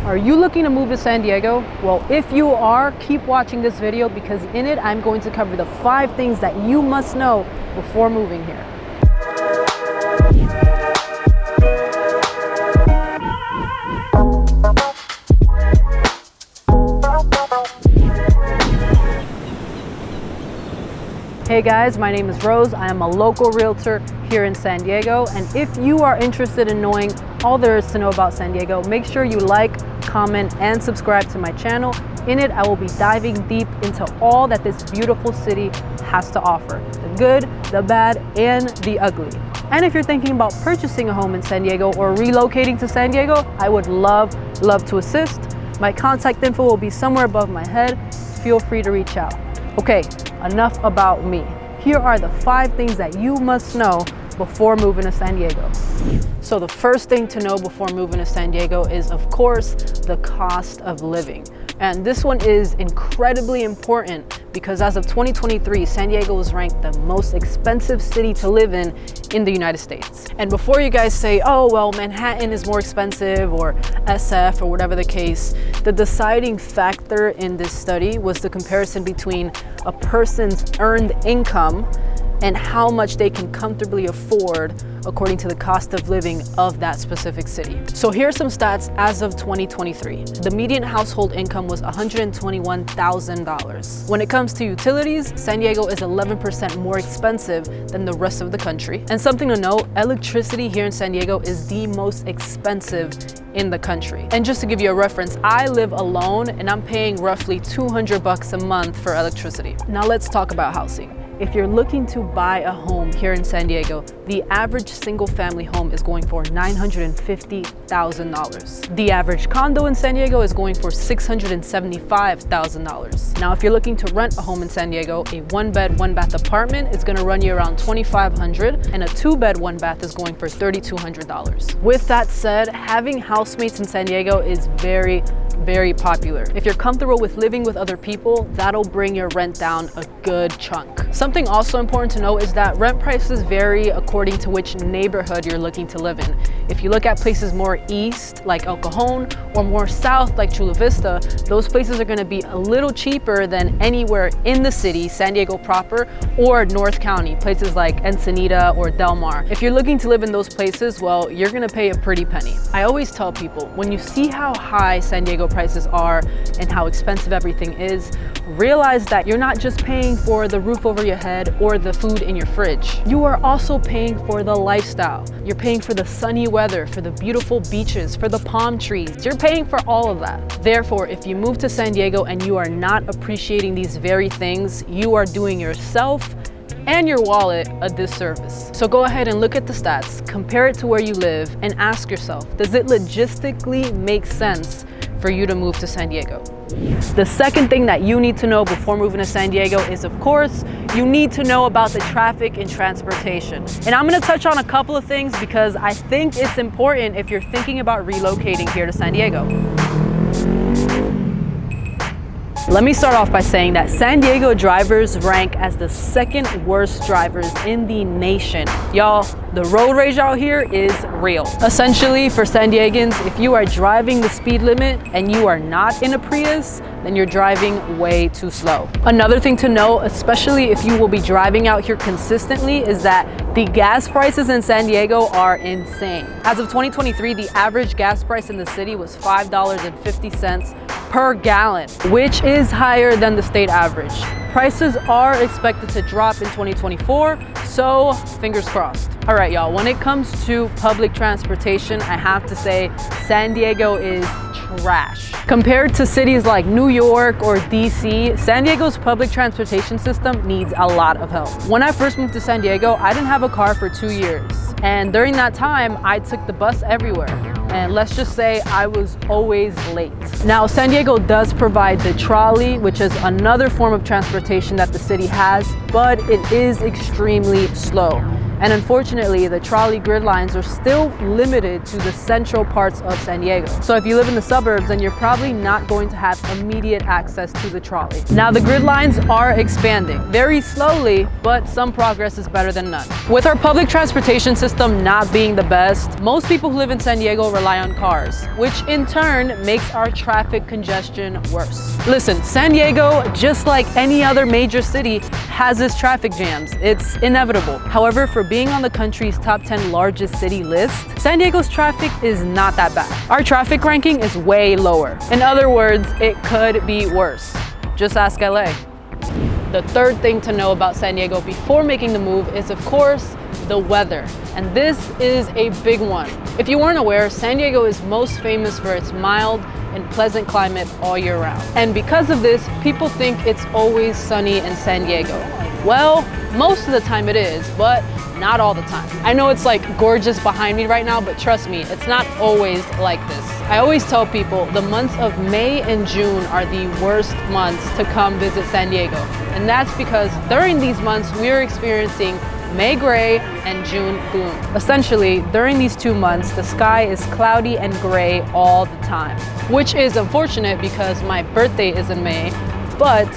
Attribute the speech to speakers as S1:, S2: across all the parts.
S1: Are you looking to move to San Diego? Well, if you are, keep watching this video because in it, I'm going to cover the 5 things that you must know before moving here. Hey guys, my name is Rose. I am a local realtor here in San Diego. And if you are interested in knowing all there is to know about San Diego, make sure you like, comment, and subscribe to my channel. In it, I will be diving deep into all that this beautiful city has to offer. The good, the bad, and the ugly. And if you're thinking about purchasing a home in San Diego or relocating to San Diego, I would love to assist. My contact info will be somewhere above my head. Feel free to reach out. Okay, enough about me. Here are the 5 things that you must know before moving to San Diego. So the first thing to know before moving to San Diego is, of course, the cost of living. And this one is incredibly important because as of 2023, San Diego was ranked the most expensive city to live in the United States. And before you guys say, oh, well, Manhattan is more expensive or SF or whatever the case, the deciding factor in this study was the comparison between a person's earned income and how much they can comfortably afford according to the cost of living of that specific city. So here's some stats as of 2023. The median household income was $121,000. When it comes to utilities, San Diego is 11% more expensive than the rest of the country. And something to note, electricity here in San Diego is the most expensive in the country. And just to give you a reference, I live alone and I'm paying roughly $200 a month for electricity. Now let's talk about housing. If you're looking to buy a home here in San Diego, the average single family home is going for $950,000. The average condo in San Diego is going for $675,000. Now, if you're looking to rent a home in San Diego, a 1-bed, 1-bath apartment is gonna run you around $2,500, and a 2-bed, 1-bath is going for $3,200. With that said, having housemates in San Diego is very popular. If you're comfortable with living with other people, that'll bring your rent down a good chunk. Something also important to note is that rent prices vary according to which neighborhood you're looking to live in. If you look at places more east, like El Cajon, or more south, like Chula Vista, those places are gonna be a little cheaper than anywhere in the city, San Diego proper, or North County, places like Encinita or Del Mar. If you're looking to live in those places, well, you're gonna pay a pretty penny. I always tell people, when you see how high San Diego prices are and how expensive everything is, realize that you're not just paying for the roof over your head or the food in your fridge. You are also paying for the lifestyle. You're paying for the sunny weather, for the beautiful beaches, for the palm trees. You're paying for all of that. Therefore, if you move to San Diego and you are not appreciating these very things, you are doing yourself and your wallet a disservice. So go ahead and look at the stats, compare it to where you live, and ask yourself, does it logistically make sense for you to move to San Diego? The second thing that you need to know before moving to San Diego is, of course, you need to know about the traffic and transportation. And I'm gonna touch on a couple of things because I think it's important if you're thinking about relocating here to San Diego. Let me start off by saying that San Diego drivers rank as the 2nd worst drivers in the nation. Y'all, the road rage out here is real. Essentially, for San Diegans, if you are driving the speed limit and you are not in a Prius, then you're driving way too slow. Another thing to know, especially if you will be driving out here consistently, is that the gas prices in San Diego are insane. As of 2023, the average gas price in the city was $5.50 per gallon, which is higher than the state average. Prices are expected to drop in 2024, so fingers crossed. All right, y'all, when it comes to public transportation, I have to say San Diego is trash. Compared to cities like New York or DC, San Diego's public transportation system needs a lot of help. When I first moved to San Diego, I didn't have a car for 2 years. And during that time, I took the bus everywhere. And let's just say I was always late. Now, San Diego does provide the trolley, which is another form of transportation that the city has, but it is extremely slow. And unfortunately, the trolley grid lines are still limited to the central parts of San Diego. So if you live in the suburbs, then you're probably not going to have immediate access to the trolley. Now the grid lines are expanding very slowly, but some progress is better than none. With our public transportation system not being the best, most people who live in San Diego rely on cars, which in turn makes our traffic congestion worse. Listen, San Diego, just like any other major city, has its traffic jams. It's inevitable. However, for being on the country's top 10 largest city list, San Diego's traffic is not that bad. Our traffic ranking is way lower. In other words, it could be worse. Just ask LA. The third thing to know about San Diego before making the move is, of course, the weather. And this is a big one. If you weren't aware, San Diego is most famous for its mild and pleasant climate all year round. And because of this, people think it's always sunny in San Diego. Well, most of the time it is, but not all the time. I know it's like gorgeous behind me right now, but trust me, it's not always like this. I always tell people the months of May and June are the worst months to come visit San Diego. And that's because during these months, we're experiencing May gray and June gloom. Essentially, during these 2 months, the sky is cloudy and gray all the time, which is unfortunate because my birthday is in May, but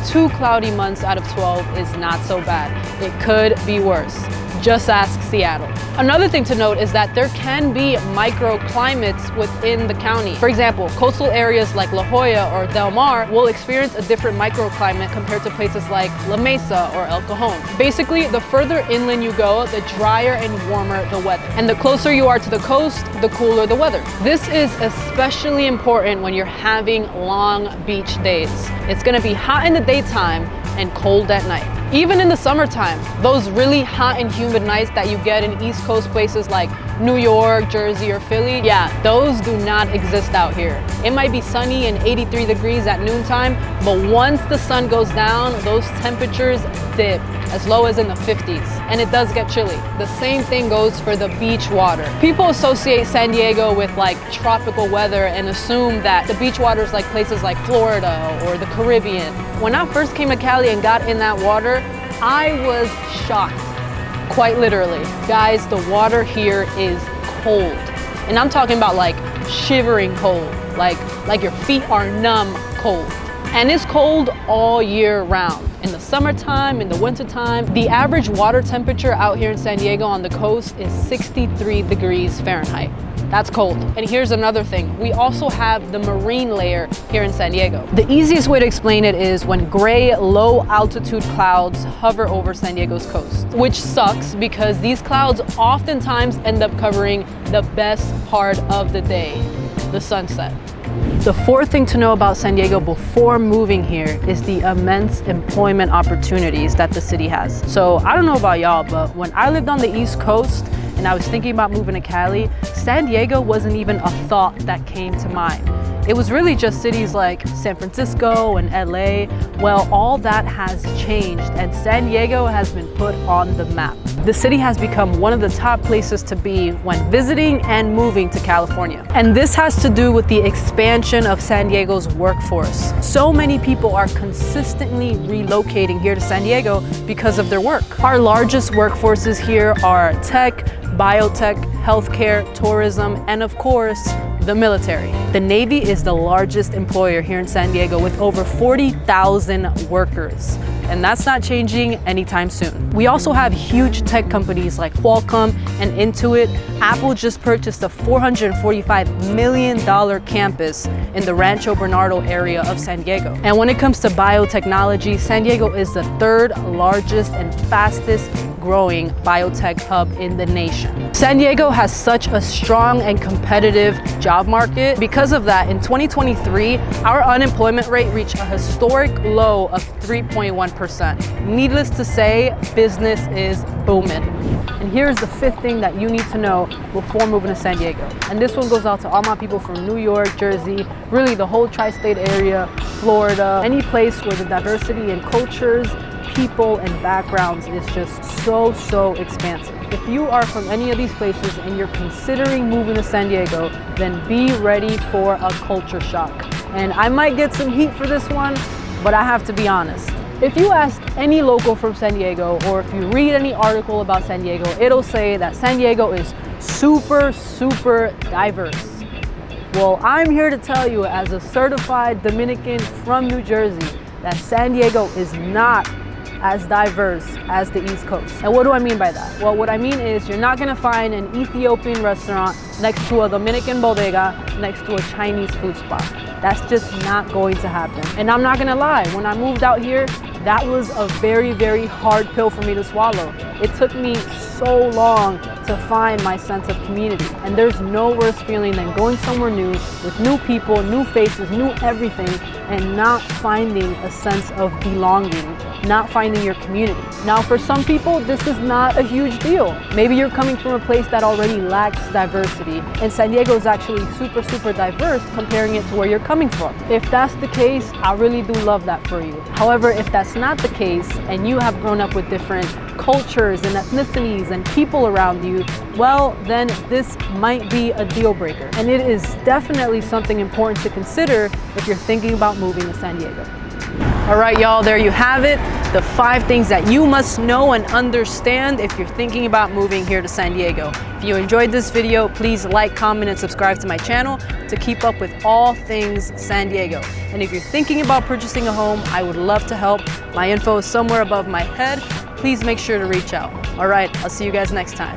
S1: 2 cloudy months out of 12 is not so bad. It could be worse. Just ask Seattle. Another thing to note is that there can be microclimates within the county. For example, coastal areas like La Jolla or Del Mar will experience a different microclimate compared to places like La Mesa or El Cajon. Basically, the further inland you go, the drier and warmer the weather. And the closer you are to the coast, the cooler the weather. This is especially important when you're having long beach days. It's gonna be hot in the daytime and cold at night. Even in the summertime, those really hot and humid nights that you get in East Coast places like New York, Jersey, or Philly, yeah, those do not exist out here. It might be sunny and 83 degrees at noontime, but once the sun goes down, those temperatures dip as low as in the 50s, and it does get chilly. The same thing goes for the beach water. People associate San Diego with like tropical weather and assume that the beach water is like places like Florida or the Caribbean. When I first came to Cali and got in that water, I was shocked, quite literally. Guys, the water here is cold. And I'm talking about like shivering cold, like your feet are numb cold. And it's cold all year round. In the summertime, in the wintertime, the average water temperature out here in San Diego on the coast is 63 degrees Fahrenheit. That's cold. And here's another thing. We also have the marine layer here in San Diego. The easiest way to explain it is when gray, low altitude clouds hover over San Diego's coast, which sucks because these clouds oftentimes end up covering the best part of the day, the sunset. The fourth thing to know about San Diego before moving here is the immense employment opportunities that the city has. So I don't know about y'all, but when I lived on the East Coast and I was thinking about moving to Cali, San Diego wasn't even a thought that came to mind. It was really just cities like San Francisco and LA. Well, all that has changed and San Diego has been put on the map. The city has become one of the top places to be when visiting and moving to California. And this has to do with the expansion of San Diego's workforce. So many people are consistently relocating here to San Diego because of their work. Our largest workforces here are tech, biotech, healthcare, tourism, and of course, the military. The Navy is the largest employer here in San Diego with over 40,000 workers. And that's not changing anytime soon. We also have huge tech companies like Qualcomm and Intuit. Apple just purchased a $445 million campus in the Rancho Bernardo area of San Diego. And when it comes to biotechnology, San Diego is the third largest and fastest growing biotech hub in the nation. San Diego has such a strong and competitive job market. Because of that, in 2023, our unemployment rate reached a historic low of 3.1%. Needless to say, business is booming. And here's the fifth thing that you need to know before moving to San Diego. And this one goes out to all my people from New York, Jersey, really the whole tri-state area, Florida, any place where the diversity in cultures, people, and backgrounds is just so expansive. If you are from any of these places and you're considering moving to San Diego, then be ready for a culture shock. And I might get some heat for this one, but I have to be honest. If you ask any local from San Diego, or if you read any article about San Diego, it'll say that San Diego is super, super diverse. Well, I'm here to tell you as a certified Dominican from New Jersey that San Diego is not as diverse as the East Coast. And what do I mean by that? Well, what I mean is you're not gonna find an Ethiopian restaurant next to a Dominican bodega next to a Chinese food spot. That's just not going to happen. And I'm not gonna lie, when I moved out here, that was a very, very hard pill for me to swallow. It took me so long to find my sense of community. And there's no worse feeling than going somewhere new with new people, new faces, new everything, and not finding a sense of belonging, not finding your community. Now, for some people, this is not a huge deal. Maybe you're coming from a place that already lacks diversity, and San Diego is actually super, super diverse comparing it to where you're coming from. If that's the case, I really do love that for you. However, if that's not the case, and you have grown up with different cultures and ethnicities and people around you, well, then this might be a deal breaker. And it is definitely something important to consider if you're thinking about moving to San Diego. All right, y'all, there you have it. The 5 things that you must know and understand if you're thinking about moving here to San Diego. If you enjoyed this video, please like, comment, and subscribe to my channel to keep up with all things San Diego. And if you're thinking about purchasing a home, I would love to help. My info is somewhere above my head. Please make sure to reach out. All right, I'll see you guys next time.